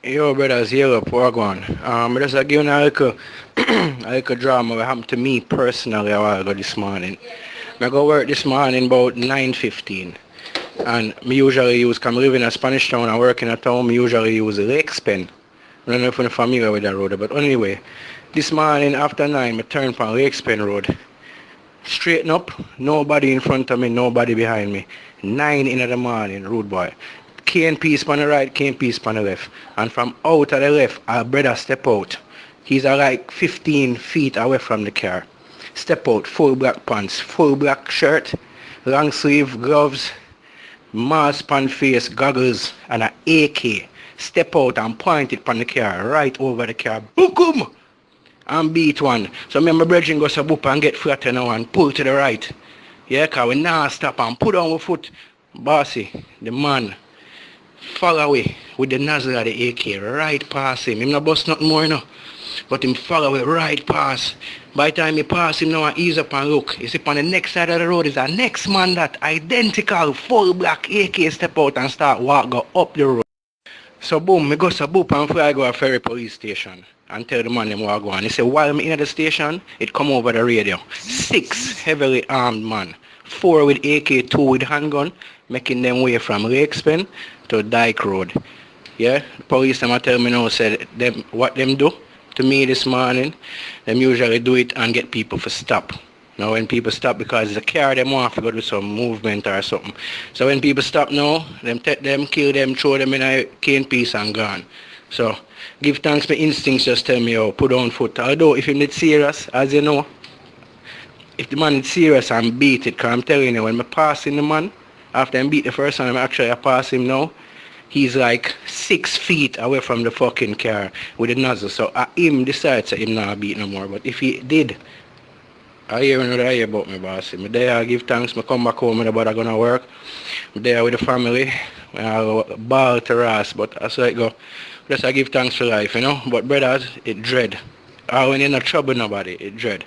Yo, brothers, here up, what going? I just give you a little, a little drama what happened to me personally a while ago this morning. I go work this morning about 9:15, and me usually use, come live in a Spanish town and work in a town, me usually use Lake Pen. I don't know if you're familiar with that road, but anyway, this morning after 9, I turn from Lake Pen Road. Straighten up, nobody in front of me, nobody behind me. 9 in the morning, rude boy. Cane piece on the right, cane piece on the left. And from out of the left, our brother step out. He's like 15 feet away from the car. Step out, full black pants, full black shirt, long sleeve gloves, mask on face, goggles, and an AK. Step out and point it on the car, right over the car. Boom! And beat one. So remember brethren go to boop and get flat now and pull to the right. Yeah, cause we now stop and put on our foot. Bossy, the man, fall away with the nozzle of the AK right past him. Him not bust nothing more, you know. But him fall away right past. By the time he pass him now and ease up and look, you see on the next side of the road is a next man that identical full black AK step out and start walk go up the road. So boom, me go so boop and fly go a ferry police station and tell the man them what go on. He say while me in the station, it come over the radio. 6 heavily armed man. 4 with AK, 2 with handgun, making them way from Lake Pen to Dyke Road. Yeah, the police them a tell me now said them what them do to me this morning, them usually do it and get people to stop. Now when people stop because the car them want to go do some movement or something. So when people stop now, them take them, kill them, throw them in a cane piece and gone. So give thanks my instincts just tell me oh put on foot. Although if it's serious, as you know, if the man is serious and beat it, cause I'm telling you when I passing the man, after I beat the first time I pass him now, he's like 6 feet away from the fucking car with the nozzle. So him decides that him not beat no more. But if he did, I hear another hear about me boss. Me there I give thanks, I come back home and about I gonna work. Me there with the family. I ball to Ross, but that's how it go. Just I give thanks for life, you know. But brothers, it dread. When you're not trouble nobody, it dread.